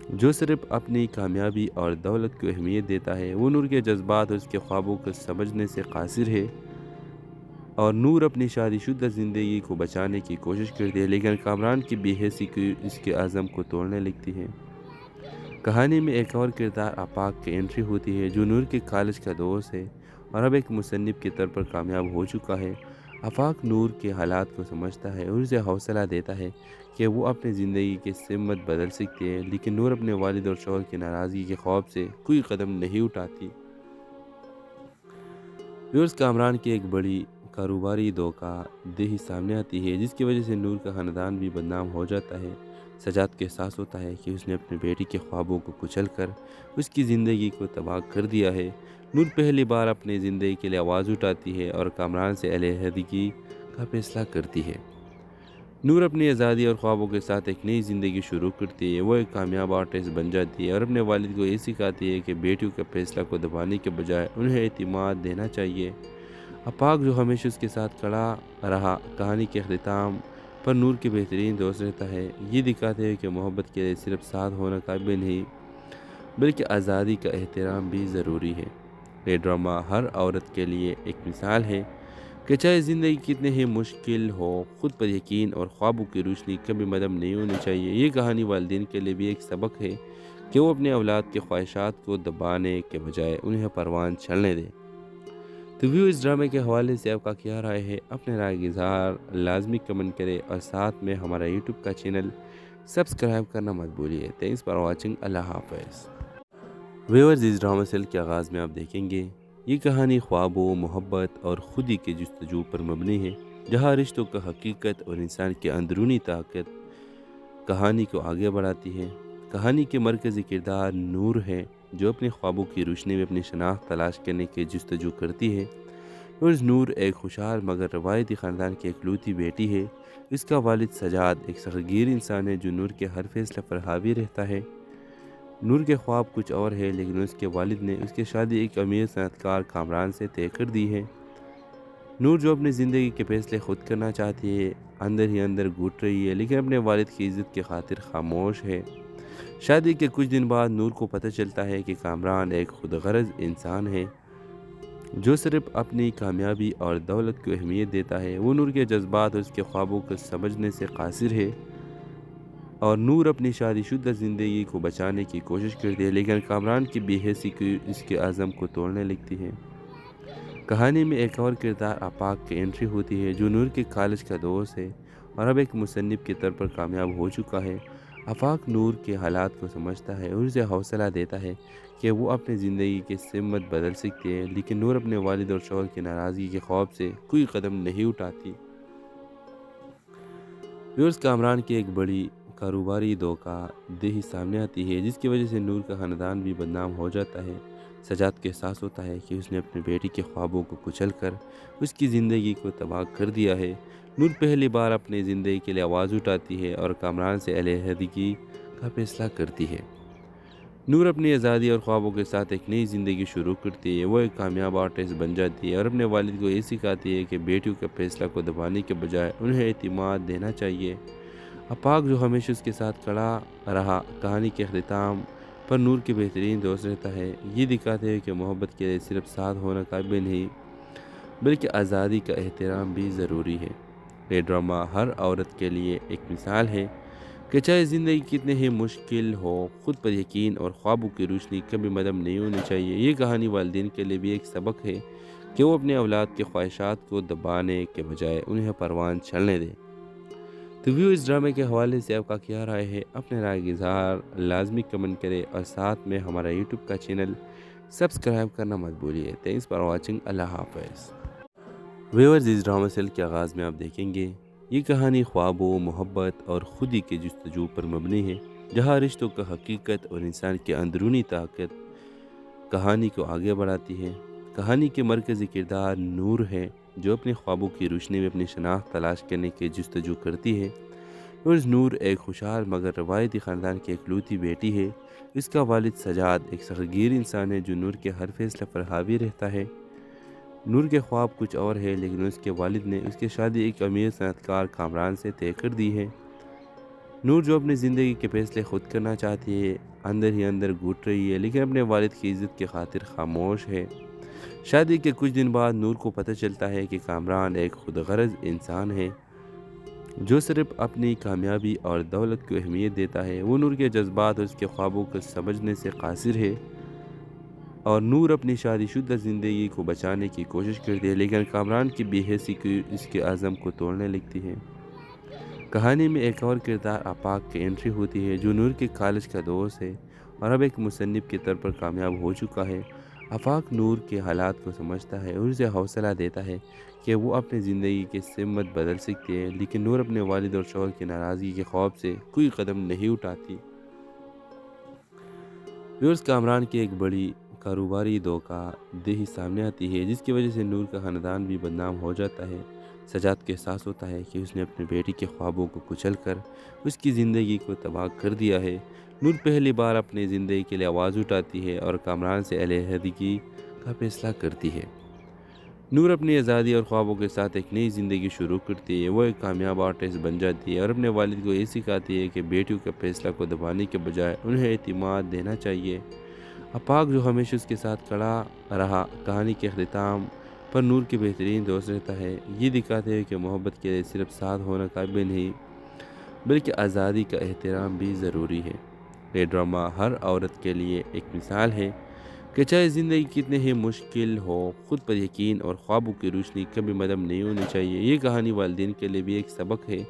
جو صرف اپنی کامیابی اور دولت کو اہمیت دیتا ہے وہ نور کے جذبات اور اس کے خوابوں کو سمجھنے سے قاصر ہے۔ اور نور اپنی شادی شدہ زندگی کو بچانے کی کوشش کرتی ہے، لیکن کامران کی بے حسی کی اس کے عزم کو توڑنے لگتی ہے۔ کہانی میں ایک اور کردار آفاق کی انٹری ہوتی ہے، جو نور کے کالج کا دوست ہے اور اب ایک مصنف کے طور پر کامیاب ہو چکا ہے۔ آفاق نور کے حالات کو سمجھتا ہے اور اسے حوصلہ دیتا ہے کہ وہ اپنی زندگی کی سمت بدل سکتی ہے، لیکن نور اپنے والد اور شوہر کی ناراضگی کے خوف سے کوئی قدم نہیں اٹھاتی۔ ویورز، کامران کی ایک بڑی کاروباری دھوکہ دہی سامنے آتی ہے، جس کی وجہ سے نور کا خاندان بھی بدنام ہو جاتا ہے۔ سجاد کو احساس ہوتا ہے کہ اس نے اپنی بیٹی کے خوابوں کو کچل کر اس کی زندگی کو تباہ کر دیا ہے۔ نور پہلی بار اپنی زندگی کے لیے آواز اٹھاتی ہے اور کامران سے علیحدگی کا فیصلہ کرتی ہے۔ نور اپنی آزادی اور خوابوں کے ساتھ ایک نئی زندگی شروع کرتی ہے۔ وہ ایک کامیاب آرٹسٹ بن جاتی ہے اور اپنے والد کو یہ سکھاتی ہے کہ بیٹیوں کے فیصلہ کو دبانے کے بجائے انہیں اعتماد دینا چاہیے۔ آفاق، جو ہمیشہ اس کے ساتھ کھڑا رہا، کہانی کے اختتام پر نور کے بہترین دوست رہتا ہے۔ یہ دکھاتے ہیں کہ محبت کے لیے صرف ساتھ ہونا کافی نہیں، بلکہ آزادی کا احترام بھی ضروری ہے۔ یہ ڈرامہ ہر عورت کے لیے ایک مثال ہے کہ چاہے زندگی کتنی ہی مشکل ہو، خود پر یقین اور خوابوں کی روشنی کبھی مدم نہیں ہونی چاہیے۔ یہ کہانی والدین کے لیے بھی ایک سبق ہے کہ وہ اپنے اولاد کی خواہشات کو دبانے کے بجائے انہیں پروان چلنے دیں۔ تو ویو، اس ڈرامے کے حوالے سے آپ کا کیا رائے ہے؟ اپنے رائے کا اظہار لازمی کمنٹ کرے اور ساتھ میں ہمارا یوٹیوب کا چینل سبسکرائب کرنا مت بھولیے۔ Thanks for watching. اللہ حافظ۔ ویورز، اس ڈرامہ سیل کے آغاز میں آپ دیکھیں گے یہ کہانی خوابوں، محبت اور خودی کی جستجو پر مبنی ہے، جہاں رشتوں کا حقیقت اور انسان کی اندرونی طاقت کہانی کو آگے بڑھاتی ہے۔ کہانی کے مرکزی کردار نور ہے، جو اپنے خوابوں کی روشنی میں اپنی شناخت تلاش کرنے کی جستجو کرتی ہے۔ اور نور ایک خوشحال مگر روایتی خاندان کی اکلوتی بیٹی ہے۔ اس کا والد سجاد ایک سختگیر انسان ہے جو نور کے ہر فیصلے پر حاوی رہتا ہے۔ نور کے خواب کچھ اور ہے، لیکن اس کے والد نے اس کی شادی ایک امیر صنعت کار کامران سے طے کر دی ہے۔ نور، جو اپنی زندگی کے فیصلے خود کرنا چاہتی ہے، اندر ہی اندر گھٹ رہی ہے، لیکن اپنے والد کی عزت کی خاطر خاموش ہے۔ شادی کے کچھ دن بعد نور کو پتہ چلتا ہے کہ کامران ایک خود غرض انسان ہے، جو صرف اپنی کامیابی اور دولت کو اہمیت دیتا ہے۔ وہ نور کے جذبات اور اس کے خوابوں کو سمجھنے سے قاصر ہے۔ اور نور اپنی شادی شدہ زندگی کو بچانے کی کوشش کرتی ہے، لیکن کامران کی بے حسی کی اس کے عزم کو توڑنے لگتی ہے۔ کہانی میں ایک اور کردار آفاق کی انٹری ہوتی ہے، جو نور کے کالج کا دوست ہے اور اب ایک مصنف کے طور پر کامیاب ہو چکا ہے۔ آفاق نور کے حالات کو سمجھتا ہے اور اسے حوصلہ دیتا ہے کہ وہ اپنی زندگی کی سمت بدل سکتی ہے، لیکن نور اپنے والد اور شوہر کی ناراضگی کے خوف سے کوئی قدم نہیں اٹھاتی۔ ویورز، کامران کی ایک بڑی کاروباری دھوکہ دہی سامنے آتی ہے، جس کی وجہ سے نور کا خاندان بھی بدنام ہو جاتا ہے۔ سجاد کو احساس ہوتا ہے کہ اس نے اپنی بیٹی کے خوابوں کو کچل کر اس کی زندگی کو تباہ کر دیا ہے۔ نور پہلی بار اپنی زندگی کے لیے آواز اٹھاتی ہے اور کامران سے علیحدگی کا فیصلہ کرتی ہے۔ نور اپنی آزادی اور خوابوں کے ساتھ ایک نئی زندگی شروع کرتی ہے۔ وہ ایک کامیاب آرٹسٹ بن جاتی ہے اور اپنے والد کو یہ سکھاتی ہے کہ بیٹیوں کے فیصلہ کو دبانے کے بجائے انہیں اعتماد دینا چاہیے۔ آفاق، جو ہمیشہ اس کے ساتھ کھڑا رہا، کہانی کے اختتام پر نور کے بہترین دوست رہتا ہے۔ یہ دکھاتے ہیں کہ محبت کے لیے صرف ساتھ ہونا کافی نہیں، بلکہ آزادی کا احترام بھی ضروری ہے۔ یہ ڈرامہ ہر عورت کے لیے ایک مثال ہے کہ چاہے زندگی کتنی ہی مشکل ہو، خود پر یقین اور خوابوں کی روشنی کبھی مدم نہیں ہونی چاہیے۔ یہ کہانی والدین کے لیے بھی ایک سبق ہے کہ وہ اپنے اولاد کی خواہشات کو دبانے کے بجائے انہیں پروان چلنے دیں۔ تو ویو، اس ڈرامے کے حوالے سے آپ کا کیا رائے ہے؟ اپنے رائے کا اظہار لازمی کمنٹ کرے اور ساتھ میں ہمارا یوٹیوب کا چینل سبسکرائب کرنا مت بھولیے۔ Thanks for watching. اللہ حافظ۔ ویورز، اس ڈرامہ سیل کے آغاز میں آپ دیکھیں گے یہ کہانی خوابوں، محبت اور خودی کی جستجو پر مبنی ہے، جہاں رشتوں کا حقیقت اور انسان کی اندرونی طاقت کہانی کو آگے بڑھاتی ہے۔ کہانی کے مرکزی کردار نور ہے، جو اپنے خوابوں کی روشنی میں اپنی شناخت تلاش کرنے کی جستجو کرتی ہے۔ اور نور ایک خوشحال مگر روایتی خاندان کی اکلوتی بیٹی ہے۔ اس کا والد سجاد ایک سختگیر انسان ہے جو نور کے ہر فیصلے پر حاوی رہتا ہے۔ نور کے خواب کچھ اور ہے، لیکن اس کے والد نے اس کی شادی ایک امیر صنعت کار کامران سے طے کر دی ہے۔ نور جو اپنی زندگی کے فیصلے خود کرنا چاہتی ہے اندر ہی اندر گھٹ رہی ہے، لیکن اپنے والد کی عزت کی خاطر خاموش ہے۔ شادی کے کچھ دن بعد نور کو پتہ چلتا ہے کہ کامران ایک خود غرض انسان ہے جو صرف اپنی کامیابی اور دولت کو اہمیت دیتا ہے۔ وہ نور کے جذبات اور اس کے خوابوں کو سمجھنے سے قاصر ہے، اور نور اپنی شادی شدہ زندگی کو بچانے کی کوشش کرتی ہے، لیکن کامران کی بے حسی کی اس کے عزم کو توڑنے لگتی ہے۔ کہانی میں ایک اور کردار آفاق کی انٹری ہوتی ہے، جو نور کے کالج کا دوست ہے اور اب ایک مصنف کے طور پر کامیاب ہو چکا ہے۔ آفاق نور کے حالات کو سمجھتا ہے اور اسے حوصلہ دیتا ہے کہ وہ اپنی زندگی کی سمت بدل سکتی ہے، لیکن نور اپنے والد اور شوہر کی ناراضگی کے خوف سے کوئی قدم نہیں اٹھاتی۔ ویورز، کامران کی ایک بڑی کاروباری دھوکہ دہی سامنے آتی ہے، جس کی وجہ سے نور کا خاندان بھی بدنام ہو جاتا ہے۔ سجاد کو احساس ہوتا ہے کہ اس نے اپنی بیٹی کے خوابوں کو کچل کر اس کی زندگی کو تباہ کر دیا ہے۔ نور پہلی بار اپنی زندگی کے لیے آواز اٹھاتی ہے اور کامران سے علیحدگی کا فیصلہ کرتی ہے۔ نور اپنی آزادی اور خوابوں کے ساتھ ایک نئی زندگی شروع کرتی ہے۔ وہ ایک کامیاب آرٹسٹ بن جاتی ہے اور اپنے والد کو یہ سکھاتی ہے کہ بیٹیوں کے فیصلہ کو دبانے کے بجائے انہیں اعتماد دینا چاہیے۔ آفاق جو ہمیشہ اس کے ساتھ کھڑا رہا، کہانی کے اختتام پر نور کے بہترین دوست رہتا ہے۔ یہ دکھاتے ہیں کہ محبت کے لیے صرف ساتھ ہونا کافی نہیں، بلکہ آزادی کا احترام بھی ضروری ہے۔ یہ ڈرامہ ہر عورت کے لیے ایک مثال ہے کہ چاہے زندگی کتنے ہی مشکل ہو، خود پر یقین اور خوابوں کی روشنی کبھی مدھم نہیں ہونی چاہیے۔ یہ کہانی والدین کے لیے بھی ایک سبق ہے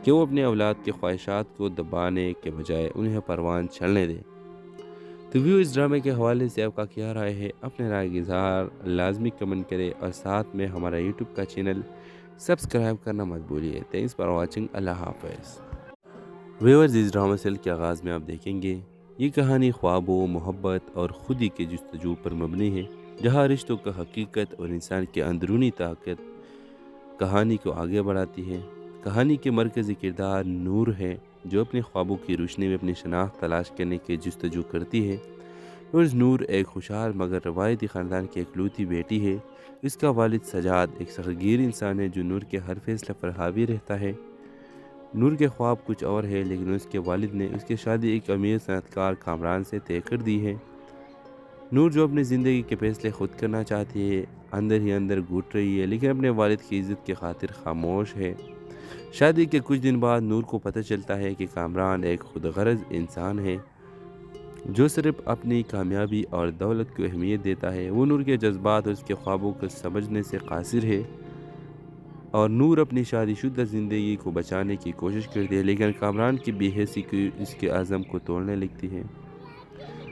کہ وہ اپنے اولاد کے خواہشات کو دبانے کے بجائے انہیں پروان چلنے دیں۔ تو ویو، اس ڈرامے کے حوالے سے آپ کا کیا رائے ہے؟ اپنے رائے کا اظہار لازمی کمنٹ کرے اور ساتھ میں ہمارا یوٹیوب کا چینل سبسکرائب کرنا مت بھولیے۔ Thanks for watching. اللہ حافظ۔ ویورز، اس ڈرامہ سیل کے آغاز میں آپ دیکھیں گے یہ کہانی خوابوں، محبت اور خودی کے جستجو پر مبنی ہے، جہاں رشتوں کا حقیقت اور انسان کی اندرونی طاقت کہانی کو آگے بڑھاتی ہے۔ کہانی کے مرکزی کردار نور ہے، جو اپنے خوابوں کی روشنی میں اپنی شناخت تلاش کرنے کی جستجو کرتی ہے۔ اور نور ایک خوشحال مگر روایتی خاندان کی اکلوتی بیٹی ہے۔ اس کا والد سجاد ایک سختگیر انسان ہے جو نور کے ہر فیصلے پر حاوی رہتا ہے۔ نور کے خواب کچھ اور ہے، لیکن اس کے والد نے اس کی شادی ایک امیر صنعت کار کامران سے طے کر دی ہے۔ نور جو اپنی زندگی کے فیصلے خود کرنا چاہتی ہے اندر ہی اندر گھٹ رہی ہے، لیکن اپنے والد کی عزت کی خاطر خاموش ہے۔ شادی کے کچھ دن بعد نور کو پتہ چلتا ہے کہ کامران ایک خود غرض انسان ہے جو صرف اپنی کامیابی اور دولت کو اہمیت دیتا ہے۔ وہ نور کے جذبات اور اس کے خوابوں کو سمجھنے سے قاصر ہے، اور نور اپنی شادی شدہ زندگی کو بچانے کی کوشش کرتی ہے، لیکن کامران کی بے حسی کی اس کے عزم کو توڑنے لگتی ہے۔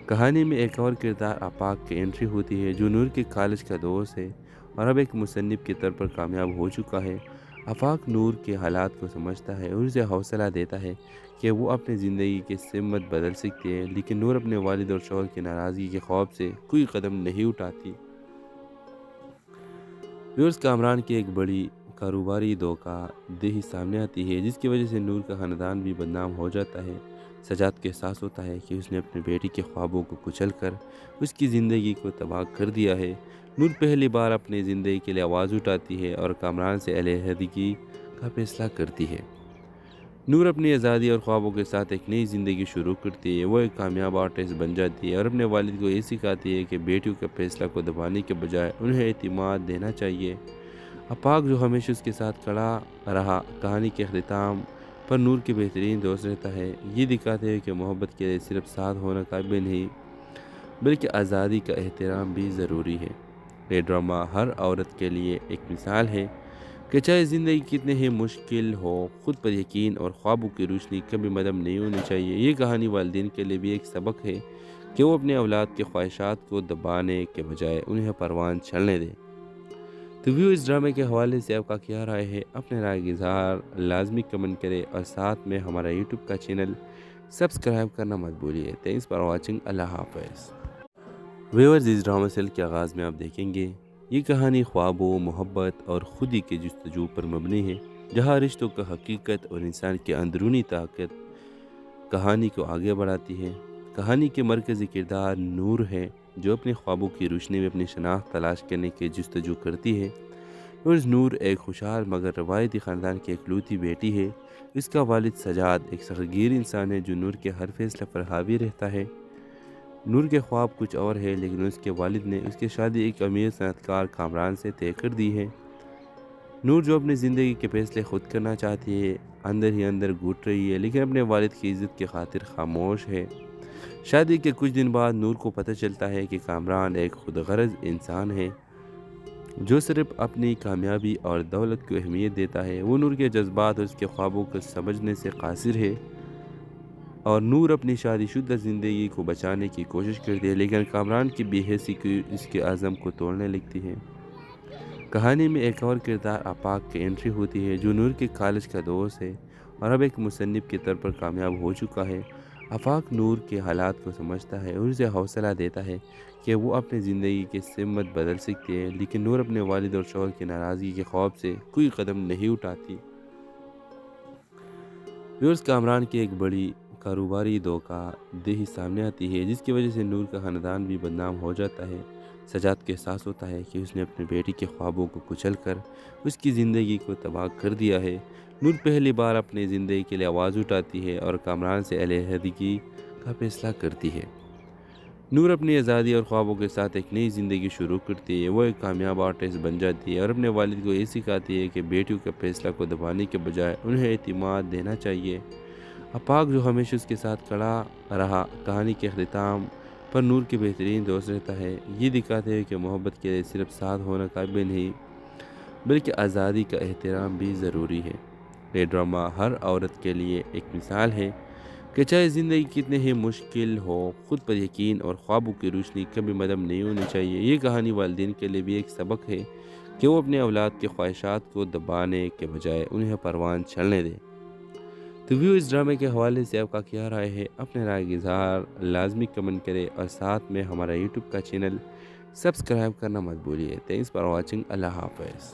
کہانی میں ایک اور کردار آفاق کی انٹری ہوتی ہے، جو نور کے کالج کا دوست ہے اور اب ایک مصنف کے طور پر کامیاب ہو چکا ہے۔ آفاق نور کے حالات کو سمجھتا ہے اور اسے حوصلہ دیتا ہے کہ وہ اپنی زندگی کی سمت بدل سکتی ہے، لیکن نور اپنے والد اور شوہر کی ناراضگی کے خوف سے کوئی قدم نہیں اٹھاتی۔ ویورز، کامران کی ایک بڑی کاروباری دھوکہ دہی سامنے آتی ہے، جس کی وجہ سے نور کا خاندان بھی بدنام ہو جاتا ہے۔ سجاد کو احساس ہوتا ہے کہ اس نے اپنی بیٹی کے خوابوں کو کچل کر اس کی زندگی کو تباہ کر دیا ہے۔ نور پہلی بار اپنی زندگی کے لیے آواز اٹھاتی ہے اور کامران سے علیحدگی کا فیصلہ کرتی ہے۔ نور اپنی آزادی اور خوابوں کے ساتھ ایک نئی زندگی شروع کرتی ہے۔ وہ ایک کامیاب آرٹسٹ بن جاتی ہے اور اپنے والد کو یہ سکھاتی ہے کہ بیٹیوں کے فیصلہ کو دبانے کے بجائے انہیں اعتماد دینا چاہیے۔ آفاق جو ہمیشہ اس کے ساتھ کھڑا رہا، کہانی کے اختتام پر نور کے بہترین دوست رہتا ہے۔ یہ دکھاتے ہیں کہ محبت کے لیے صرف ساتھ ہونا کافی نہیں، بلکہ آزادی کا احترام بھی ضروری ہے۔ یہ ڈرامہ ہر عورت کے لیے ایک مثال ہے کہ چاہے زندگی کتنے ہی مشکل ہو، خود پر یقین اور خوابوں کی روشنی کبھی مدھم نہیں ہونی چاہیے۔ یہ کہانی والدین کے لیے بھی ایک سبق ہے کہ وہ اپنے اولاد کے خواہشات کو دبانے کے بجائے انہیں پروان چلنے دیں۔ تو ویو، اس ڈرامے کے حوالے سے آپ کا کیا رائے ہے؟ اپنے رائے کا اظہار لازمی کمنٹ کرے اور ساتھ میں ہمارا یوٹیوب کا چینل سبسکرائب کرنا مت بھولیے۔ Thanks for watching. اللہ حافظ۔ ویورز، اس ڈرامہ سیل کے آغاز میں آپ دیکھیں گے یہ کہانی خوابوں، محبت اور خودی کے جستجو پر مبنی ہے، جہاں رشتوں کا حقیقت اور انسان کی اندرونی طاقت کہانی کو آگے بڑھاتی ہے۔ کہانی کے مرکزی کردار نور ہے، جو اپنے خوابوں کی روشنی میں اپنی شناخت تلاش کرنے کی جستجو کرتی ہے۔ اور نور ایک خوشحال مگر روایتی خاندان کی اکلوتی بیٹی ہے۔ اس کا والد سجاد ایک سختگیر انسان ہے جو نور کے ہر فیصلے پر حاوی رہتا ہے۔ نور کے خواب کچھ اور ہے، لیکن اس کے والد نے اس کی شادی ایک امیر صنعت کار کامران سے طے کر دی ہے۔ نور جو اپنی زندگی کے فیصلے خود کرنا چاہتی ہے، اندر ہی اندر گھٹ رہی ہے، لیکن اپنے والد کی عزت کی خاطر خاموش ہے۔ شادی کے کچھ دن بعد نور کو پتہ چلتا ہے کہ کامران ایک خود غرض انسان ہے جو صرف اپنی کامیابی اور دولت کو اہمیت دیتا ہے۔ وہ نور کے جذبات اور اس کے خوابوں کو سمجھنے سے قاصر ہے، اور نور اپنی شادی شدہ زندگی کو بچانے کی کوشش کرتی ہے، لیکن کامران کی بے حسی کی اس کے عزم کو توڑنے لگتی ہے۔ کہانی میں ایک اور کردار آفاق کی انٹری ہوتی ہے، جو نور کے کالج کا دوست ہے اور اب ایک مصنف کے طور پر کامیاب ہو چکا ہے۔ آفاق نور کے حالات کو سمجھتا ہے اور اسے حوصلہ دیتا ہے کہ وہ اپنی زندگی کی سمت بدل سکتی ہے، لیکن نور اپنے والد اور شوہر کی ناراضگی کے خوف سے کوئی قدم نہیں اٹھاتی۔ ویورز، کامران کی ایک بڑی کاروباری دھوکہ دہی سامنے آتی ہے، جس کی وجہ سے نور کا خاندان بھی بدنام ہو جاتا ہے۔ سجاد کو احساس ہوتا ہے کہ اس نے اپنے بیٹی کے خوابوں کو کچل کر اس کی زندگی کو تباہ کر دیا ہے۔ نور پہلی بار اپنی زندگی کے لیے آواز اٹھاتی ہے اور کامران سے علیحدگی کا فیصلہ کرتی ہے۔ نور اپنی آزادی اور خوابوں کے ساتھ ایک نئی زندگی شروع کرتی ہے۔ وہ ایک کامیاب آرٹسٹ بن جاتی ہے اور اپنے والد کو یہ سکھاتی ہے کہ بیٹیوں کے فیصلہ کو دبانے کے بجائے انہیں اعتماد دینا چاہیے۔ آفاق جو ہمیشہ اس کے ساتھ کھڑا رہا، کہانی کے اختتام پر نور کے بہترین دوست رہتا ہے، یہ دکھاتے ہیں کہ محبت کے لیے صرف ساتھ ہونا کافی نہیں، بلکہ آزادی کا احترام بھی ضروری ہے۔ یہ ڈرامہ ہر عورت کے لیے ایک مثال ہے کہ چاہے زندگی کتنے ہی مشکل ہو، خود پر یقین اور خوابوں کی روشنی کبھی مدھم نہیں ہونی چاہیے۔ یہ کہانی والدین کے لیے بھی ایک سبق ہے کہ وہ اپنے اولاد کے خواہشات کو دبانے کے بجائے انہیں پروان چلنے دیں۔ تو ویو، اس ڈرامے کے حوالے سے آپ کا کیا رائے ہے؟ اپنے رائے کا اظہار لازمی کمنٹ کریں اور ساتھ میں ہمارا یوٹیوب کا چینل سبسکرائب کرنا مت بھولیے۔ Thanks for watching. اللہ حافظ۔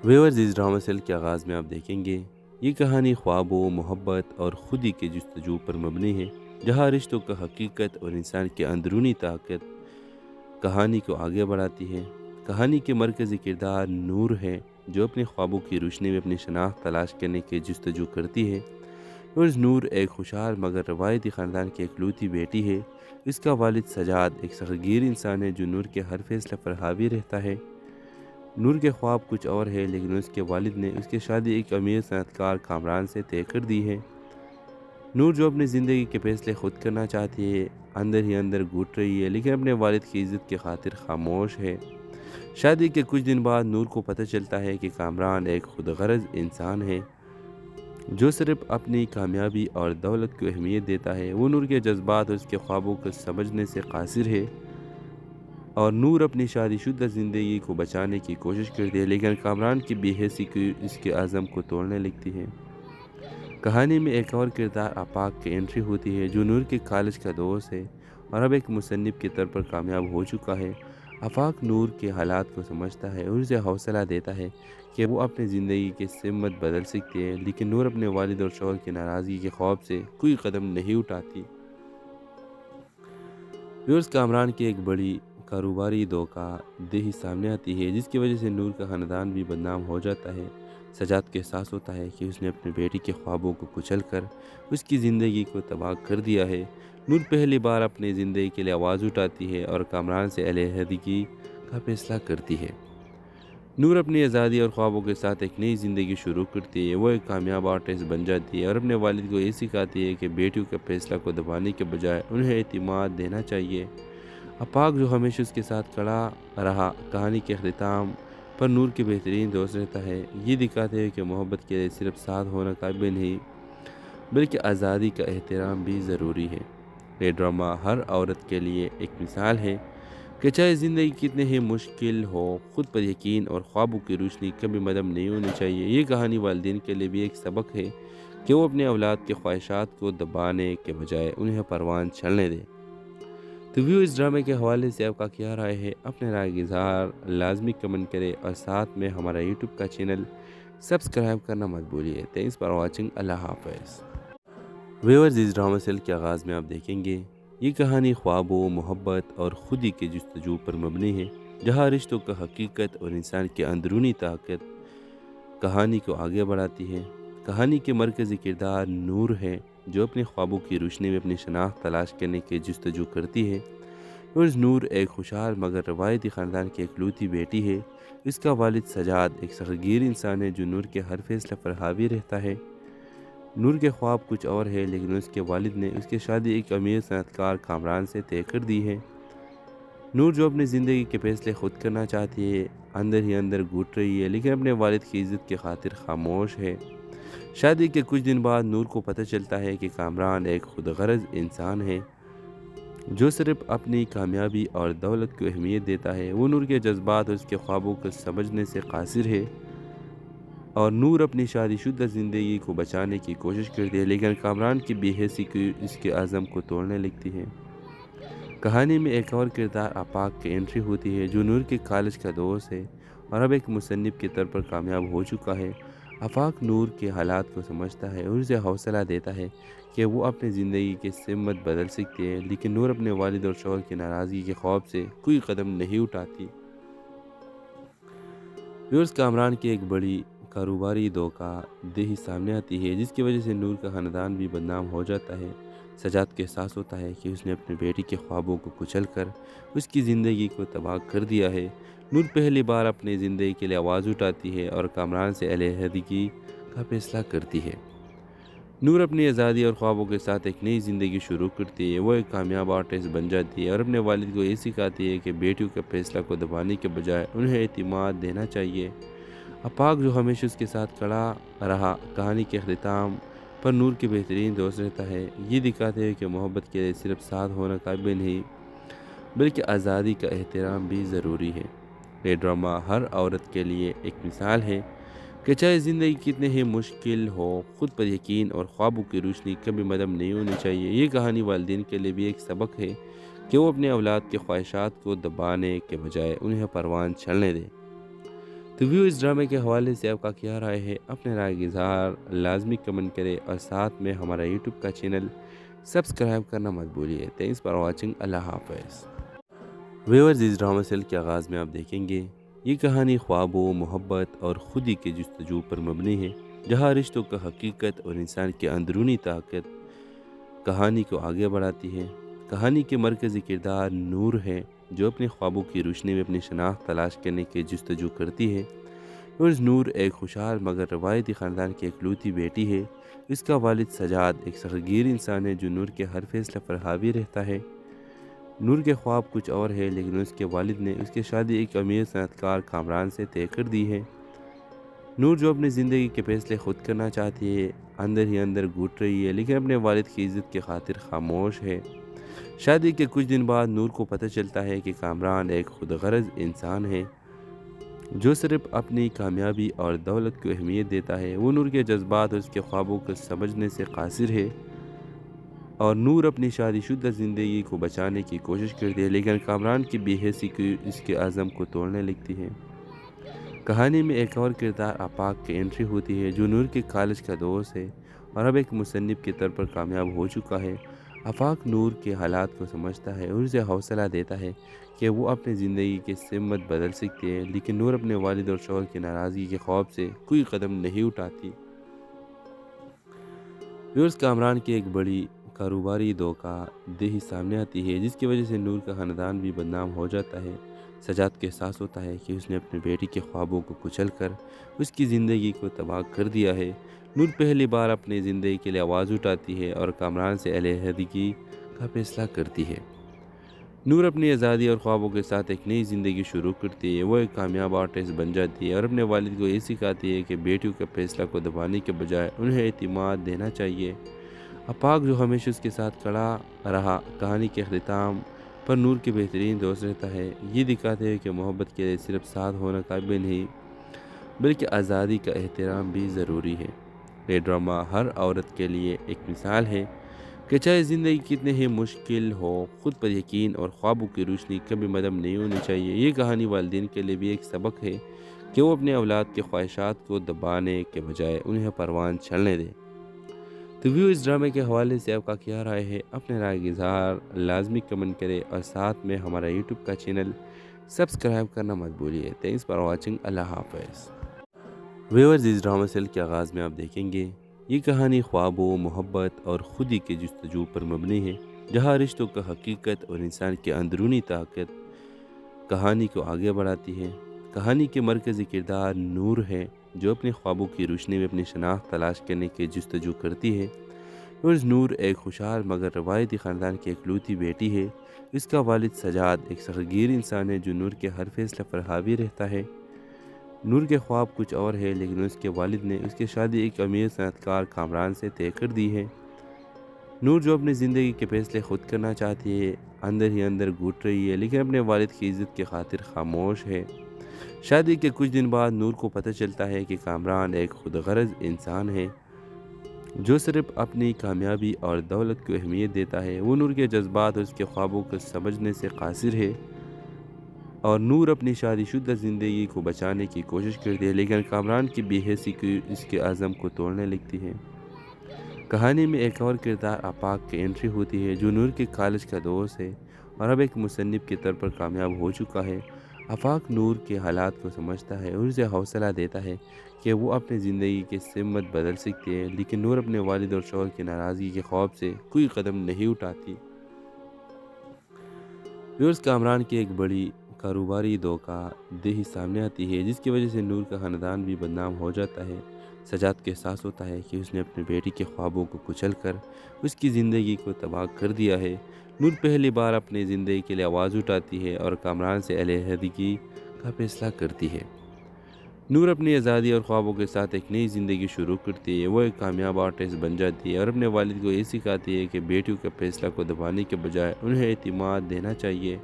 ویورز، اس ڈرامہ سیل کے آغاز میں آپ دیکھیں گے یہ کہانی خوابوں، محبت اور خودی کے جستجو پر مبنی ہے، جہاں رشتوں کا حقیقت اور انسان کی اندرونی طاقت کہانی کو آگے بڑھاتی ہے۔ کہانی کے مرکزی کردار نور ہے، جو اپنے خوابوں کی روشنی میں اپنی شناخت تلاش کرنے کی جستجو کرتی ہے۔ اور نور ایک خوشحال مگر روایتی خاندان کی اکلوتی بیٹی ہے۔ اس کا والد سجاد ایک سختگیر انسان ہے جو نور کے ہر فیصلے پر حاوی رہتا ہے۔ نور کے خواب کچھ اور ہے، لیکن اس کے والد نے اس کی شادی ایک امیر صنعت کار کامران سے طے کر دی ہے۔ نور جو اپنی زندگی کے فیصلے خود کرنا چاہتی ہے، اندر ہی اندر گھٹ رہی ہے، لیکن اپنے والد کی عزت کی خاطر خاموش ہے۔ شادی کے کچھ دن بعد نور کو پتہ چلتا ہے کہ کامران ایک خود غرض انسان ہے جو صرف اپنی کامیابی اور دولت کو اہمیت دیتا ہے۔ وہ نور کے جذبات اور اس کے خوابوں کو سمجھنے سے قاصر ہے، اور نور اپنی شادی شدہ زندگی کو بچانے کی کوشش کرتی ہے، لیکن کامران کی بے حسی کی اس کے عزم کو توڑنے لگتی ہے۔ کہانی میں ایک اور کردار آفاق کی انٹری ہوتی ہے، جو نور کے کالج کا دوست ہے اور اب ایک مصنف کے طور پر کامیاب ہو چکا ہے۔ آفاق نور کے حالات کو سمجھتا ہے اور اسے حوصلہ دیتا ہے کہ وہ اپنی زندگی کی سمت بدل سکتی ہے، لیکن نور اپنے والد اور شوہر کی ناراضگی کے خوف سے کوئی قدم نہیں اٹھاتی۔ ویورز، کامران کی ایک بڑی کاروباری دھوکہ دہی سامنے آتی ہے، جس کی وجہ سے نور کا خاندان بھی بدنام ہو جاتا ہے۔ سجاد کو احساس ہوتا ہے کہ اس نے اپنی بیٹی کے خوابوں کو کچل کر اس کی زندگی کو تباہ کر دیا ہے۔ نور پہلی بار اپنی زندگی کے لیے آواز اٹھاتی ہے اور کامران سے علیحدگی کا فیصلہ کرتی ہے۔ نور اپنی آزادی اور خوابوں کے ساتھ ایک نئی زندگی شروع کرتی ہے۔ وہ ایک کامیاب آرٹسٹ بن جاتی ہے اور اپنے والد کو یہ سکھاتی ہے کہ بیٹیوں کے فیصلہ کو دبانے کے بجائے انہیں اعتماد دینا چاہیے۔ آفاق جو ہمیشہ اس کے ساتھ کھڑا رہا، کہانی کے اختتام پر نور کے بہترین دوست رہتا ہے، یہ دکھاتے ہیں کہ محبت کے لیے صرف ساتھ ہونا کافی نہیں، بلکہ آزادی کا احترام بھی ضروری ہے۔ یہ ڈرامہ ہر عورت کے لیے ایک مثال ہے کہ چاہے زندگی کتنے ہی مشکل ہو، خود پر یقین اور خوابوں کی روشنی کبھی مدھم نہیں ہونی چاہیے۔ یہ کہانی والدین کے لیے بھی ایک سبق ہے کہ وہ اپنے اولاد کے خواہشات کو دبانے کے بجائے انہیں پروان چلنے دیں۔ تو ویو، اس ڈرامے کے حوالے سے آپ کا کیا رائے ہے؟ اپنے رائے کا اظہار لازمی کمنٹ کریں اور ساتھ میں ہمارا یوٹیوب کا چینل سبسکرائب کرنا مت بھولیے۔ Thanks for watching. اللہ حافظ۔ ویورز، اس ڈرامہ سیل کے آغاز میں آپ دیکھیں گے یہ کہانی خوابوں، محبت اور خودی کے جستجو پر مبنی ہے، جہاں رشتوں کا حقیقت اور انسان کی اندرونی طاقت کہانی کو آگے بڑھاتی ہے۔ کہانی کے مرکزی کردار نور ہے، جو اپنے خوابوں کی روشنی میں اپنی شناخت تلاش کرنے کی جستجو کرتی ہے۔ نور ایک خوشحال مگر روایتی خاندان کی اکلوتی بیٹی ہے۔ اس کا والد سجاد ایک سختگیر انسان ہے جو نور کے ہر فیصلے پر حاوی رہتا ہے۔ نور کے خواب کچھ اور ہے، لیکن اس کے والد نے اس کی شادی ایک امیر صنعت کار کامران سے طے کر دی ہے۔ نور جو اپنی زندگی کے فیصلے خود کرنا چاہتی ہے، اندر ہی اندر گھٹ رہی ہے، لیکن اپنے والد کی عزت کی خاطر خاموش ہے۔ شادی کے کچھ دن بعد نور کو پتہ چلتا ہے کہ کامران ایک خود غرض انسان ہے جو صرف اپنی کامیابی اور دولت کو اہمیت دیتا ہے۔ وہ نور کے جذبات اور اس کے خوابوں کو سمجھنے سے قاصر ہے، اور نور اپنی شادی شدہ زندگی کو بچانے کی کوشش کرتی ہے، لیکن کامران کی بے حسی کی اس کے عزم کو توڑنے لگتی ہے۔ کہانی میں ایک اور کردار آفاق کی انٹری ہوتی ہے، جو نور کے کالج کا دوست ہے اور اب ایک مصنف کے طور پر کامیاب ہو چکا ہے۔ آفاق نور کے حالات کو سمجھتا ہے اور اسے حوصلہ دیتا ہے کہ وہ اپنی زندگی کی سمت بدل سکتی ہے، لیکن نور اپنے والد اور شوہر کی ناراضگی کے خوف سے کوئی قدم نہیں اٹھاتی۔ کامران کی ایک بڑی کاروباری دھوکہ دہی سامنے آتی ہے، جس کی وجہ سے نور کا خاندان بھی بدنام ہو جاتا ہے۔ سجاد کو احساس ہوتا ہے کہ اس نے اپنی بیٹی کے خوابوں کو کچل کر اس کی زندگی کو تباہ کر دیا ہے۔ نور پہلی بار اپنی زندگی کے لیے آواز اٹھاتی ہے اور کامران سے علیحدگی کا فیصلہ کرتی ہے۔ نور اپنی آزادی اور خوابوں کے ساتھ ایک نئی زندگی شروع کرتی ہے۔ وہ ایک کامیاب آرٹسٹ بن جاتی ہے اور اپنے والد کو یہ سکھاتی ہے کہ بیٹیوں کے فیصلہ کو دبانے کے بجائے انہیں اعتماد دینا چاہیے۔ آفاق جو ہمیشہ اس کے ساتھ کھڑا رہا، کہانی کے اختتام پر نور کے بہترین دوست رہتا ہے۔ یہ دکھاتے ہیں کہ محبت کے لیے صرف ساتھ ہونا کافی نہیں، بلکہ آزادی کا احترام بھی ضروری ہے۔ یہ ڈرامہ ہر عورت کے لیے ایک مثال ہے کہ چاہے زندگی کتنے ہی مشکل ہو، خود پر یقین اور خوابوں کی روشنی کبھی مدھم نہیں ہونی چاہیے۔ یہ کہانی والدین کے لیے بھی ایک سبق ہے کہ وہ اپنے اولاد کے خواہشات کو دبانے کے بجائے انہیں پروان چلنے دیں۔ تو اس ڈرامے کے حوالے سے آپ کا کیا رائے ہے؟ اپنے رائے کا اظہار لازمی کمنٹ کرے اور ساتھ میں ہمارا یوٹیوب کا چینل سبسکرائب کرنا مت بھولیے۔ Thanks for watching. اللہ حافظ۔ ویورز، اس ڈرامہ سیل کے آغاز میں آپ دیکھیں گے یہ کہانی خوابوں، محبت اور خودی کے جستجو پر مبنی ہے، جہاں رشتوں کا حقیقت اور انسان کی اندرونی طاقت کہانی کو آگے بڑھاتی ہے۔ کہانی کے مرکزی کردار نور ہے، جو اپنے خوابوں کی روشنی میں اپنی شناخت تلاش کرنے کی جستجو کرتی ہے۔ نور ایک خوشحال مگر روایتی خاندان کی اکلوتی بیٹی ہے۔ اس کا والد سجاد ایک سختگیر انسان ہے جو نور کے ہر فیصلے پر حاوی رہتا ہے۔ نور کے خواب کچھ اور ہے، لیکن اس کے والد نے اس کی شادی ایک امیر صنعت کار کامران سے طے کر دی ہے۔ نور جو اپنی زندگی کے فیصلے خود کرنا چاہتی ہے، اندر ہی اندر گھٹ رہی ہے، لیکن اپنے والد کی عزت کی خاطر خاموش ہے۔ شادی کے کچھ دن بعد نور کو پتہ چلتا ہے کہ کامران ایک خود غرض انسان ہے جو صرف اپنی کامیابی اور دولت کو اہمیت دیتا ہے۔ وہ نور کے جذبات اور اس کے خوابوں کو سمجھنے سے قاصر ہے، اور نور اپنی شادی شدہ زندگی کو بچانے کی کوشش کرتی ہے، لیکن کامران کی بے حسی کی اس کے عزم کو توڑنے لگتی ہے۔ کہانی میں ایک اور کردار آفاق کی انٹری ہوتی ہے، جو نور کے کالج کا دوست ہے اور اب ایک مصنف کے طور پر کامیاب ہو چکا ہے۔ آفاق نور کے حالات کو سمجھتا ہے اور اسے حوصلہ دیتا ہے کہ وہ اپنی زندگی کی سمت بدل سکتی ہے، لیکن نور اپنے والد اور شوہر کی ناراضگی کے خوف سے کوئی قدم نہیں اٹھاتی۔ کامران کی ایک بڑی کاروباری دھوکہ دہی سامنے آتی ہے، جس کی وجہ سے نور کا خاندان بھی بدنام ہو جاتا ہے۔ سجاد کو احساس ہوتا ہے کہ اس نے اپنی بیٹی کے خوابوں کو کچل کر اس کی زندگی کو تباہ کر دیا ہے۔ نور پہلی بار اپنی زندگی کے لیے آواز اٹھاتی ہے اور کامران سے علیحدگی کا فیصلہ کرتی ہے۔ نور اپنی آزادی اور خوابوں کے ساتھ ایک نئی زندگی شروع کرتی ہے۔ وہ ایک کامیاب آرٹسٹ بن جاتی ہے اور اپنے والد کو یہ سکھاتی ہے کہ بیٹیوں کے فیصلہ کو دبانے کے بجائے انہیں اعتماد دینا چاہیے۔ آفاق جو ہمیشہ اس کے ساتھ کھڑا رہا، کہانی کے اختتام پر نور کے بہترین دوست رہتا ہے۔ یہ دکھاتے ہیں کہ محبت کے لیے صرف ساتھ ہونا کافی نہیں، بلکہ آزادی کا احترام بھی ضروری ہے۔ یہ ڈرامہ ہر عورت کے لیے ایک مثال ہے کہ چاہے زندگی کتنے ہی مشکل ہو، خود پر یقین اور خوابوں کی روشنی کبھی مدھم نہیں ہونی چاہیے۔ یہ کہانی والدین کے لیے بھی ایک سبق ہے کہ وہ اپنے اولاد کے خواہشات کو دبانے کے بجائے انہیں پروان چلنے دیں۔ تو اس ڈرامے کے حوالے سے آپ کا کیا رائے ہے؟ اپنے رائے کا اظہار لازمی کمنٹ کرے اور ساتھ میں ہمارا یوٹیوب کا چینل سبسکرائب کرنا مت بھولیے۔ Thanks for watching. اللہ حافظ۔ ویورز اس ڈرامہ سیل کے آغاز میں آپ دیکھیں گے یہ کہانی خوابوں، محبت اور خودی کے جستجو پر مبنی ہے، جہاں رشتوں کا حقیقت اور انسان کی اندرونی طاقت کہانی کو آگے بڑھاتی ہے۔ کہانی کے مرکزی کردار نور ہے، جو اپنے خوابوں کی روشنی میں اپنی شناخت تلاش کرنے کی جستجو کرتی ہے۔ اور نور ایک خوشحال مگر روایتی خاندان کی اکلوتی بیٹی ہے۔ اس کا والد سجاد ایک سختگیر انسان ہے جو نور کے ہر فیصلے پر حاوی رہتا ہے۔ نور کے خواب کچھ اور ہے، لیکن اس کے والد نے اس کی شادی ایک امیر صنعت کار کامران سے طے کر دی ہے۔ نور جو اپنی زندگی کے فیصلے خود کرنا چاہتی ہے، اندر ہی اندر گھٹ رہی ہے، لیکن اپنے والد کی عزت کی خاطر خاموش ہے۔ شادی کے کچھ دن بعد نور کو پتہ چلتا ہے کہ کامران ایک خود غرض انسان ہے جو صرف اپنی کامیابی اور دولت کو اہمیت دیتا ہے۔ وہ نور کے جذبات اور اس کے خوابوں کو سمجھنے سے قاصر ہے، اور نور اپنی شادی شدہ زندگی کو بچانے کی کوشش کرتی ہے، لیکن کامران کی بے حسی کی اس کے عزم کو توڑنے لگتی ہے۔ کہانی میں ایک اور کردار آفاق کی انٹری ہوتی ہے، جو نور کے کالج کا دوست ہے اور اب ایک مصنف کے طور پر کامیاب ہو چکا ہے۔ آفاق نور کے حالات کو سمجھتا ہے اور اسے حوصلہ دیتا ہے کہ وہ اپنی زندگی کی سمت بدل سکتی ہے، لیکن نور اپنے والد اور شوہر کی ناراضگی کے خوف سے کوئی قدم نہیں اٹھاتی۔ ویورز کامران کی ایک بڑی کاروباری دھوکہ دہی سامنے آتی ہے، جس کی وجہ سے نور کا خاندان بھی بدنام ہو جاتا ہے۔ سجاد کو احساس ہوتا ہے کہ اس نے اپنی بیٹی کے خوابوں کو کچل کر اس کی زندگی کو تباہ کر دیا ہے۔ نور پہلی بار اپنی زندگی کے لیے آواز اٹھاتی ہے اور کامران سے علیحدگی کا فیصلہ کرتی ہے۔ نور اپنی آزادی اور خوابوں کے ساتھ ایک نئی زندگی شروع کرتی ہے۔ وہ ایک کامیاب آرٹسٹ بن جاتی ہے اور اپنے والد کو یہ سکھاتی ہے کہ بیٹیوں کے فیصلہ کو دبانے کے بجائے انہیں اعتماد دینا چاہیے۔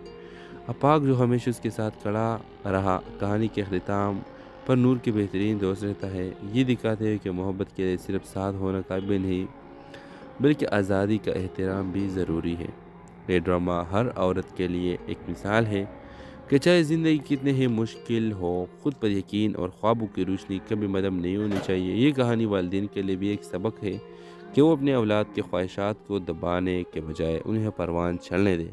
آفاق جو ہمیشہ اس کے ساتھ کھڑا رہا، کہانی کے اختتام پر نور کے بہترین دوست رہتا ہے۔ یہ دکھاتے ہیں کہ محبت کے لیے صرف ساتھ ہونا کافی نہیں، بلکہ آزادی کا احترام بھی ضروری ہے۔ یہ ڈرامہ ہر عورت کے لیے ایک مثال ہے کہ چاہے زندگی کتنے ہی مشکل ہو، خود پر یقین اور خوابوں کی روشنی کبھی مدھم نہیں ہونی چاہیے۔ یہ کہانی والدین کے لیے بھی ایک سبق ہے کہ وہ اپنے اولاد کے خواہشات کو دبانے کے بجائے انہیں پروان چلنے دیں۔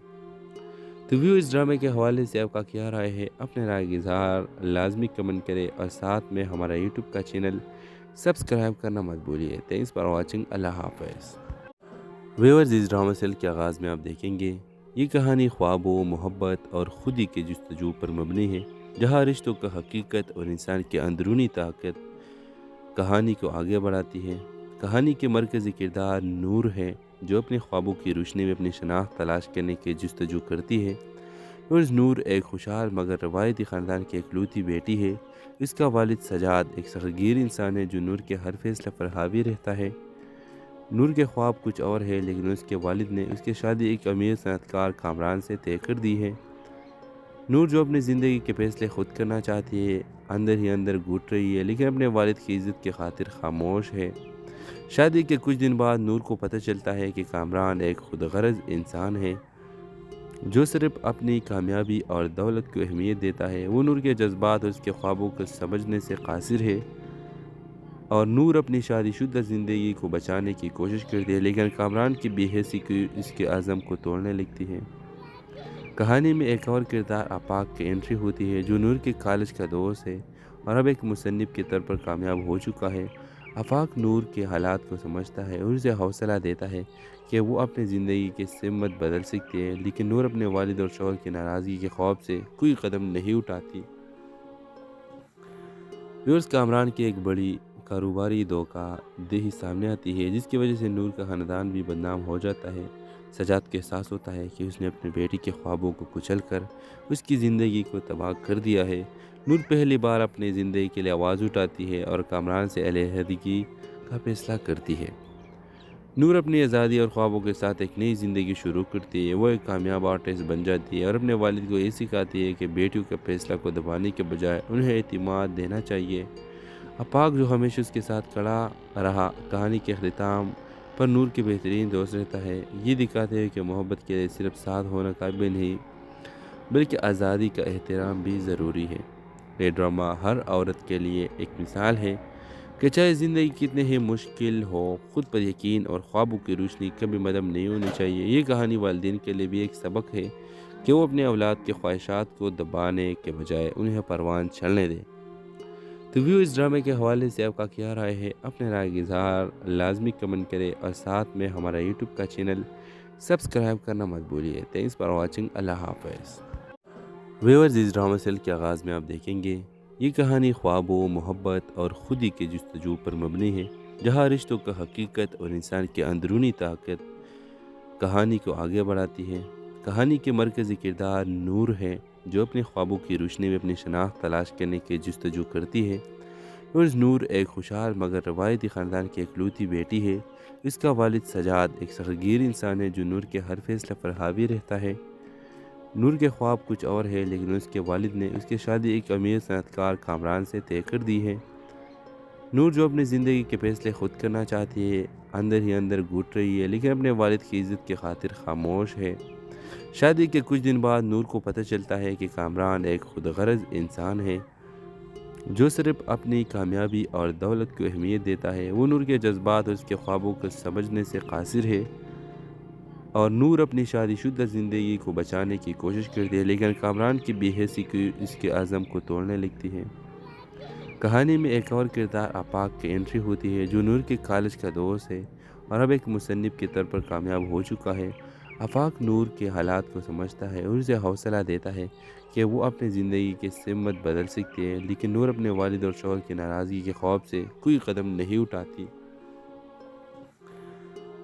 تو ویو اس ڈرامے کے حوالے سے آپ کا کیا رائے ہے؟ اپنے رائے کا اظہار لازمی کمنٹ کرے اور ساتھ میں ہمارا یوٹیوب کا چینل سبسکرائب کرنا مت بھولیے۔ Thanks for watching. اللہ حافظ۔ ویورز اس ڈرامہ سیل کے آغاز میں آپ دیکھیں گے یہ کہانی خوابوں، محبت اور خودی کے جستجو پر مبنی ہے، جہاں رشتوں کا حقیقت اور انسان کی اندرونی طاقت کہانی کو آگے بڑھاتی ہے۔ کہانی کے مرکزی کردار نور ہے، جو اپنے خوابوں کی روشنی میں اپنی شناخت تلاش کرنے کی جستجو کرتی ہے۔ اور نور ایک خوشحال مگر روایتی خاندان کی اکلوتی بیٹی ہے۔ اس کا والد سجاد ایک سختگیر انسان ہے جو نور کے ہر فیصلے پر حاوی رہتا ہے۔ نور کے خواب کچھ اور ہے، لیکن اس کے والد نے اس کی شادی ایک امیر صنعت کار کامران سے طے کر دی ہے۔ نور جو اپنی زندگی کے فیصلے خود کرنا چاہتی ہے، اندر ہی اندر گھٹ رہی ہے، لیکن اپنے والد کی عزت کی خاطر خاموش ہے۔ شادی کے کچھ دن بعد نور کو پتہ چلتا ہے کہ کامران ایک خود غرض انسان ہے جو صرف اپنی کامیابی اور دولت کو اہمیت دیتا ہے۔ وہ نور کے جذبات اور اس کے خوابوں کو سمجھنے سے قاصر ہے، اور نور اپنی شادی شدہ زندگی کو بچانے کی کوشش کرتی ہے، لیکن کامران کی بے حسی کی اس کے عزم کو توڑنے لگتی ہے۔ کہانی میں ایک اور کردار آفاق کی انٹری ہوتی ہے، جو نور کے کالج کا دوست ہے اور اب ایک مصنف کے طور پر کامیاب ہو چکا ہے۔ آفاق نور کے حالات کو سمجھتا ہے اور اسے حوصلہ دیتا ہے کہ وہ اپنی زندگی کی سمت بدل سکتی ہے، لیکن نور اپنے والد اور شوہر کی ناراضگی کے خوف سے کوئی قدم نہیں اٹھاتی۔ ویورز کامران کی ایک بڑی کاروباری دھوکہ دہی سامنے آتی ہے، جس کی وجہ سے نور کا خاندان بھی بدنام ہو جاتا ہے۔ سجاد کو احساس ہوتا ہے کہ اس نے اپنی بیٹی کے خوابوں کو کچل کر اس کی زندگی کو تباہ کر دیا ہے۔ نور پہلی بار اپنی زندگی کے لیے آواز اٹھاتی ہے اور کامران سے علیحدگی کا فیصلہ کرتی ہے۔ نور اپنی آزادی اور خوابوں کے ساتھ ایک نئی زندگی شروع کرتی ہے۔ وہ ایک کامیاب آرٹسٹ بن جاتی ہے اور اپنے والد کو یہ سکھاتی ہے کہ بیٹیوں کے فیصلہ کو دبانے کے بجائے انہیں اعتماد دینا چاہیے۔ آفاق جو ہمیشہ اس کے ساتھ کھڑا رہا، کہانی کے اختتام پر نور کے بہترین دوست رہتا ہے۔ یہ دکھاتے ہیں کہ محبت کے لیے صرف ساتھ ہونا کافی نہیں، بلکہ آزادی کا احترام بھی ضروری ہے۔ یہ ڈرامہ ہر عورت کے لیے ایک مثال ہے کہ چاہے زندگی کتنے ہی مشکل ہو، خود پر یقین اور خوابوں کی روشنی کبھی مدھم نہیں ہونی چاہیے۔ یہ کہانی والدین کے لیے بھی ایک سبق ہے کہ وہ اپنے اولاد کے خواہشات کو دبانے کے بجائے انہیں پروان چلنے دیں۔ تو ویو اس ڈرامے کے حوالے سے آپ کا کیا رائے ہے؟ اپنے رائے کا اظہار لازمی کمنٹ کرے اور ساتھ میں ہمارا یوٹیوب کا چینل سبسکرائب کرنا مت بھولیے۔ Thanks for watching. اللہ حافظ۔ ویورز اس ڈرامہ سیل کے آغاز میں آپ دیکھیں گے یہ کہانی خوابوں، محبت اور خودی کے جستجو پر مبنی ہے، جہاں رشتوں کا حقیقت اور انسان کی اندرونی طاقت کہانی کو آگے بڑھاتی ہے۔ کہانی کے مرکزی کردار نور ہے، جو اپنے خوابوں کی روشنی میں اپنی شناخت تلاش کرنے کی جستجو کرتی ہے۔ اور نور ایک خوشحال مگر روایتی خاندان کی اکلوتی بیٹی ہے۔ اس کا والد سجاد ایک سختگیر انسان ہے جو نور کے ہر فیصلے پر حاوی رہتا ہے۔ نور کے خواب کچھ اور ہے، لیکن اس کے والد نے اس کی شادی ایک امیر صنعت کار کامران سے طے کر دی ہے۔ نور جو اپنی زندگی کے فیصلے خود کرنا چاہتی ہے، اندر ہی اندر گھٹ رہی ہے، لیکن اپنے والد کی عزت کی خاطر خاموش ہے۔ شادی کے کچھ دن بعد نور کو پتہ چلتا ہے کہ کامران ایک خود غرض انسان ہے جو صرف اپنی کامیابی اور دولت کو اہمیت دیتا ہے۔ وہ نور کے جذبات اور اس کے خوابوں کو سمجھنے سے قاصر ہے، اور نور اپنی شادی شدہ زندگی کو بچانے کی کوشش کرتی ہے، لیکن کامران کی بے حسی کی اس کے عزم کو توڑنے لگتی ہے۔ کہانی میں ایک اور کردار آفاق کی انٹری ہوتی ہے، جو نور کے کالج کا دوست ہے اور اب ایک مصنف کے طور پر کامیاب ہو چکا ہے۔ آفاق نور کے حالات کو سمجھتا ہے اور اسے حوصلہ دیتا ہے کہ وہ اپنی زندگی کی سمت بدل سکتی ہے، لیکن نور اپنے والد اور شوہر کی ناراضگی کے خوف سے کوئی قدم نہیں اٹھاتی۔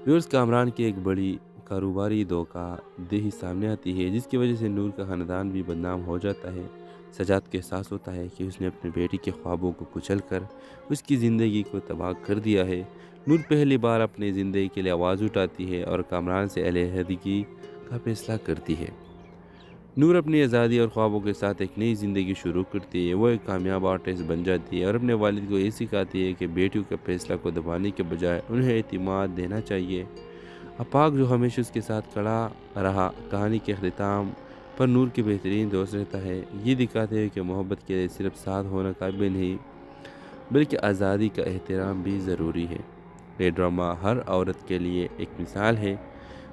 ویورز کامران کی ایک بڑی کاروباری دھوکہ دہی سامنے آتی ہے، جس کی وجہ سے نور کا خاندان بھی بدنام ہو جاتا ہے۔ سجاد کو احساس ہوتا ہے کہ اس نے اپنی بیٹی کے خوابوں کو کچل کر اس کی زندگی کو تباہ کر دیا ہے۔ نور پہلی بار اپنی زندگی کے لیے آواز اٹھاتی ہے اور کامران سے علیحدگی کا فیصلہ کرتی ہے۔ نور اپنی آزادی اور خوابوں کے ساتھ ایک نئی زندگی شروع کرتی ہے۔ وہ ایک کامیاب آرٹسٹ بن جاتی ہے اور اپنے والد کو یہ سکھاتی ہے کہ بیٹیوں کے فیصلہ کو دبانے کے بجائے انہیں اعتماد دینا چاہیے۔ آفاق جو ہمیشہ اس کے ساتھ کھڑا رہا، کہانی کے اختتام پر نور کے بہترین دوست رہتا ہے، یہ دکھاتے ہوئے کہ محبت کے لیے صرف ساتھ ہونا کافی نہیں، بلکہ آزادی کا احترام بھی ضروری ہے۔ یہ ڈرامہ ہر عورت کے لیے ایک مثال ہے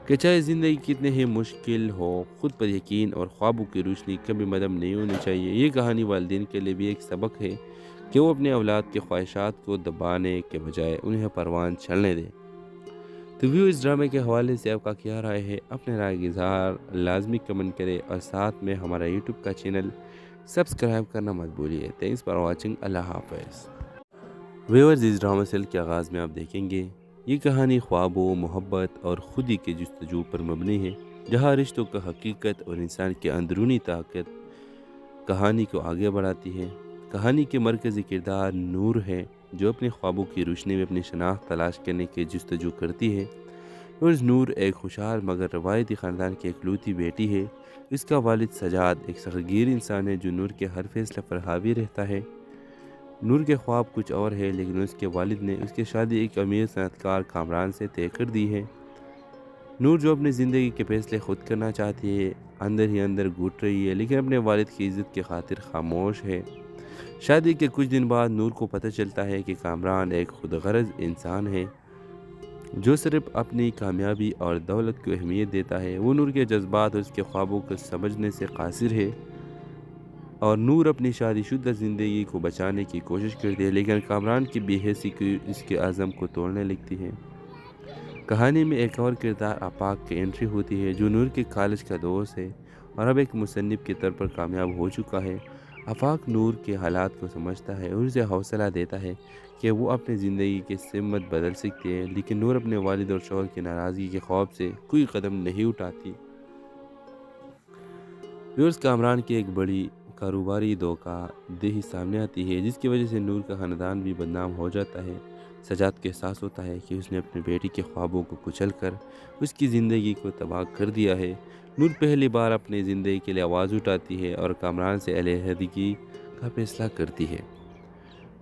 کہ چاہے زندگی کتنے ہی مشکل ہو، خود پر یقین اور خوابوں کی روشنی کبھی مدھم نہیں ہونی چاہیے۔ یہ کہانی والدین کے لیے بھی ایک سبق ہے کہ وہ اپنے اولاد کی خواہشات کو دبانے کے بجائے انہیں پروان چلنے دیں۔ تو ویو اس ڈرامے کے حوالے سے آپ کا کیا رائے ہے؟ اپنے رائے کا اظہار لازمی کمنٹ کرے اور ساتھ میں ہمارا یوٹیوب کا چینل سبسکرائب کرنا مت بھولیے۔ Thanks for watching. اللہ حافظ۔ ویورز اس ڈرامہ سیل کے آغاز میں آپ دیکھیں گے یہ کہانی خوابوں، محبت اور خودی کے جستجو پر مبنی ہے، جہاں رشتوں کا حقیقت اور انسان کی اندرونی طاقت کہانی کو آگے بڑھاتی ہے۔ کہانی کے مرکزی کردار نور ہے، جو اپنے خوابوں کی روشنی میں اپنی شناخت تلاش کرنے کی جستجو کرتی ہے۔ اور نور ایک خوشحال مگر روایتی خاندان کی اکلوتی بیٹی ہے۔ اس کا والد سجاد ایک سختگیر انسان ہے جو نور کے ہر فیصلے پر حاوی رہتا ہے۔ نور کے خواب کچھ اور ہے، لیکن اس کے والد نے اس کی شادی ایک امیر صنعت کار کامران سے طے کر دی ہے۔ نور جو اپنی زندگی کے فیصلے خود کرنا چاہتی ہے، اندر ہی اندر گھٹ رہی ہے، لیکن اپنے والد کی عزت کی خاطر خاموش ہے۔ شادی کے کچھ دن بعد نور کو پتہ چلتا ہے کہ کامران ایک خود غرض انسان ہے جو صرف اپنی کامیابی اور دولت کو اہمیت دیتا ہے۔ وہ نور کے جذبات اور اس کے خوابوں کو سمجھنے سے قاصر ہے، اور نور اپنی شادی شدہ زندگی کو بچانے کی کوشش کرتی ہے، لیکن کامران کی بے حسی کی اس کے عزم کو توڑنے لگتی ہے۔ کہانی میں ایک اور کردار آفاق کی انٹری ہوتی ہے، جو نور کے کالج کا دوست ہے اور اب ایک مصنف کے طور پر کامیاب ہو چکا ہے۔ آفاق نور کے حالات کو سمجھتا ہے اور اسے حوصلہ دیتا ہے کہ وہ اپنی زندگی کی سمت بدل سکتی ہے، لیکن نور اپنے والد اور شوہر کی ناراضگی کے خوف سے کوئی قدم نہیں اٹھاتی۔ ویورز کامران کی ایک بڑی کاروباری دھوکہ دہی سامنے آتی ہے، جس کی وجہ سے نور کا خاندان بھی بدنام ہو جاتا ہے۔ سجاد کو احساس ہوتا ہے کہ اس نے اپنی بیٹی کے خوابوں کو کچل کر اس کی زندگی کو تباہ کر دیا ہے۔ نور پہلی بار اپنی زندگی کے لیے آواز اٹھاتی ہے اور کامران سے علیحدگی کا فیصلہ کرتی ہے۔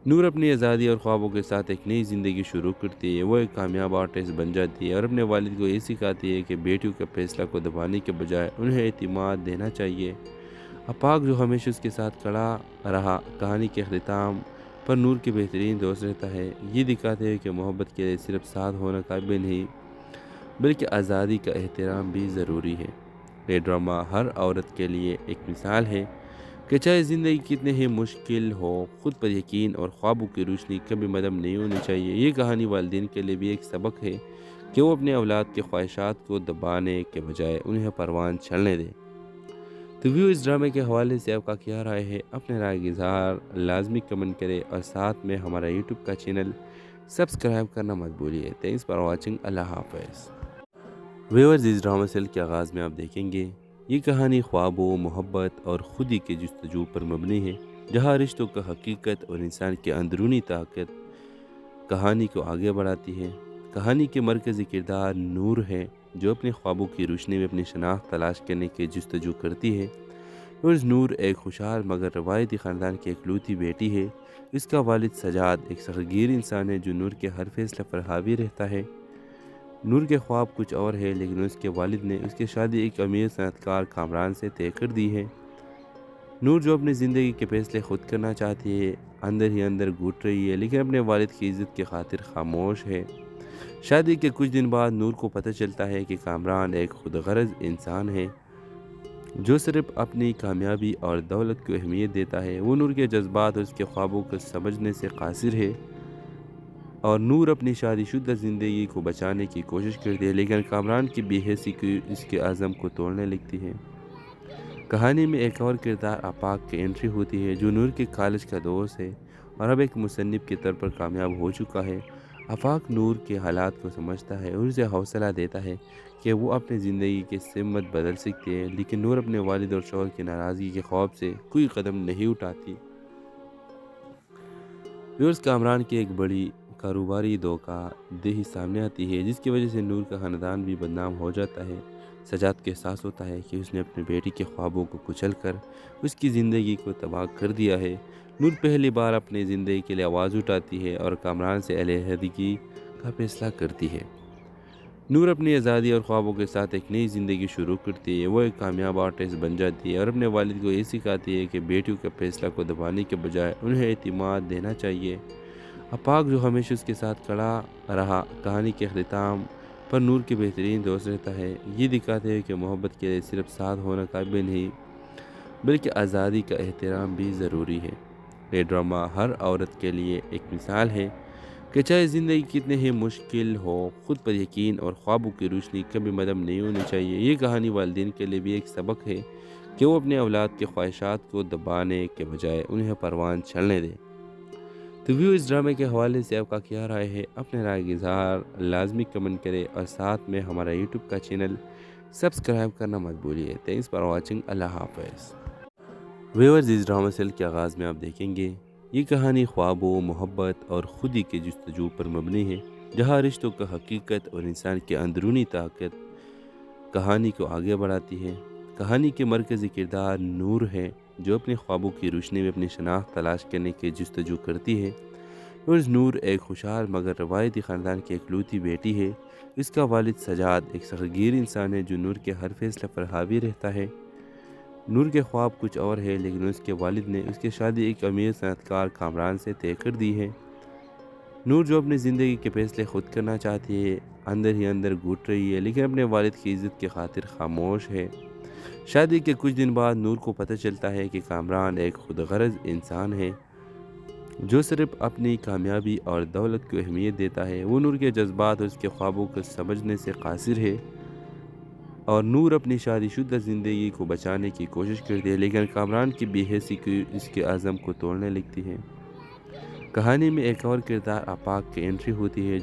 نور اپنی آزادی اور خوابوں کے ساتھ ایک نئی زندگی شروع کرتی ہے۔ وہ ایک کامیاب آرٹسٹ بن جاتی ہے اور اپنے والد کو یہ سکھاتی ہے کہ بیٹیوں کے فیصلہ کو دبانے کے بجائے انہیں اعتماد دینا چاہیے۔ آفاق جو ہمیشہ اس کے ساتھ کھڑا رہا، کہانی کے اختتام پر نور کے بہترین دوست رہتا ہے، یہ دکھاتے ہوئے کہ محبت کے لیے صرف ساتھ ہونا کافی نہیں، بلکہ آزادی کا احترام بھی ضروری ہے۔ یہ ڈرامہ ہر عورت کے لیے ایک مثال ہے کہ چاہے زندگی کتنے ہی مشکل ہو، خود پر یقین اور خوابوں کی روشنی کبھی مدھم نہیں ہونی چاہیے۔ یہ کہانی والدین کے لیے بھی ایک سبق ہے کہ وہ اپنے اولاد کے خواہشات کو دبانے کے بجائے انہیں پروان چلنے دیں۔ تو ویو اس ڈرامے کے حوالے سے آپ کا کیا رائے ہے؟ اپنے رائے کا اظہار لازمی کمنٹ کرے اور ساتھ میں ہمارا یوٹیوب کا چینل سبسکرائب کرنا مت بھولیے۔ Thanks for watching. اللہ حافظ۔ ویورز اس ڈرامہ سیل کے آغاز میں آپ دیکھیں گے یہ کہانی خوابوں، محبت اور خودی کے جستجو پر مبنی ہے، جہاں رشتوں کا حقیقت اور انسان کی اندرونی طاقت کہانی کو آگے بڑھاتی ہے۔ کہانی کے مرکزی کردار نور ہے، جو اپنے خوابوں کی روشنی میں اپنی شناخت تلاش کرنے کی جستجو کرتی ہے۔ نور ایک خوشحال مگر روایتی خاندان کی اکلوتی بیٹی ہے۔ اس کا والد سجاد ایک سختگیر انسان ہے جو نور کے ہر فیصلے پر حاوی رہتا ہے۔ نور کے خواب کچھ اور ہے، لیکن اس کے والد نے اس کی شادی ایک امیر صنعت کار کامران سے طے کر دی ہے۔ نور جو اپنی زندگی کے فیصلے خود کرنا چاہتی ہے، اندر ہی اندر گھٹ رہی ہے، لیکن اپنے والد کی عزت کی خاطر خاموش ہے۔ شادی کے کچھ دن بعد نور کو پتہ چلتا ہے کہ کامران ایک خود غرض انسان ہے جو صرف اپنی کامیابی اور دولت کو اہمیت دیتا ہے۔ وہ نور کے جذبات اور اس کے خوابوں کو سمجھنے سے قاصر ہے، اور نور اپنی شادی شدہ زندگی کو بچانے کی کوشش کرتی ہے، لیکن کامران کی بے حسی کی اس کے عزم کو توڑنے لگتی ہے۔ کہانی میں ایک اور کردار آفاق کی انٹری ہوتی ہے، جو نور کے کالج کا دوست ہے اور اب ایک مصنف کے طور پر کامیاب ہو چکا ہے۔ آفاق نور کے حالات کو سمجھتا ہے اور اسے حوصلہ دیتا ہے کہ وہ اپنی زندگی کی سمت بدل سکتی ہے، لیکن نور اپنے والد اور شوہر کی ناراضگی کے خوف سے کوئی قدم نہیں اٹھاتی۔ کامران کی ایک بڑی کاروباری دھوکہ دہی سامنے آتی ہے، جس کی وجہ سے نور کا خاندان بھی بدنام ہو جاتا ہے۔ سجاد کو احساس ہوتا ہے کہ اس نے اپنی بیٹی کے خوابوں کو کچل کر اس کی زندگی کو تباہ کر دیا ہے۔ نور پہلی بار اپنی زندگی کے لیے آواز اٹھاتی ہے اور کامران سے علیحدگی کا فیصلہ کرتی ہے۔ نور اپنی آزادی اور خوابوں کے ساتھ ایک نئی زندگی شروع کرتی ہے۔ وہ ایک کامیاب آرٹسٹ بن جاتی ہے اور اپنے والد کو یہ سکھاتی ہے کہ بیٹیوں کے فیصلہ کو دبانے کے بجائے انہیں اعتماد دینا چاہیے۔ آفاق جو ہمیشہ اس کے ساتھ کھڑا رہا، کہانی کے اختتام پر نور کے بہترین دوست رہتا ہے۔ یہ دکھاتے ہیں کہ محبت کے لیے صرف ساتھ ہونا کافی نہیں، بلکہ آزادی کا احترام بھی ضروری ہے۔ یہ ڈرامہ ہر عورت کے لیے ایک مثال ہے کہ چاہے زندگی کتنے ہی مشکل ہو، خود پر یقین اور خوابوں کی روشنی کبھی مدھم نہیں ہونی چاہیے۔ یہ کہانی والدین کے لیے بھی ایک سبق ہے کہ وہ اپنے اولاد کے خواہشات کو دبانے کے بجائے انہیں پروان چلنے دیں۔ تو ویو اس ڈرامے کے حوالے سے آپ کا کیا رائے ہے؟ اپنے رائے کا اظہار لازمی کمنٹ کرے اور ساتھ میں ہمارا یوٹیوب کا چینل سبسکرائب کرنا مت بھولیے۔ Thanks for watching. اللہ حافظ۔ ویورز اس ڈرامہ سیل کے آغاز میں آپ دیکھیں گے یہ کہانی خوابوں، محبت اور خودی کے جستجو پر مبنی ہے، جہاں رشتوں کا حقیقت اور انسان کی اندرونی طاقت کہانی کو آگے بڑھاتی ہے۔ کہانی کے مرکزی کردار نور ہے، جو اپنے خوابوں کی روشنی میں اپنی شناخت تلاش کرنے کی جستجو کرتی ہے۔ نور ایک خوشحال مگر روایتی خاندان کی اکلوتی بیٹی ہے۔ اس کا والد سجاد ایک سختگیر انسان ہے جو نور کے ہر فیصلے پر حاوی رہتا ہے۔ نور کے خواب کچھ اور ہے، لیکن اس کے والد نے اس کی شادی ایک امیر صنعت کار کامران سے طے کر دی ہے۔ نور جو اپنی زندگی کے فیصلے خود کرنا چاہتی ہے، اندر ہی اندر گھٹ رہی ہے، لیکن اپنے والد کی عزت کی خاطر خاموش ہے۔ شادی کے کچھ دن بعد نور کو پتہ چلتا ہے کہ کامران ایک خود غرض انسان ہے جو صرف اپنی کامیابی اور دولت کو اہمیت دیتا ہے۔ وہ نور کے جذبات اور اس کے خوابوں کو سمجھنے سے قاصر ہے، اور نور اپنی شادی شدہ زندگی کو بچانے کی کوشش کرتی ہے، لیکن کامران کی بے حسی کی اس کے عزم کو توڑنے لگتی ہے۔ کہانی میں ایک اور کردار آفاق کی انٹری ہوتی ہے،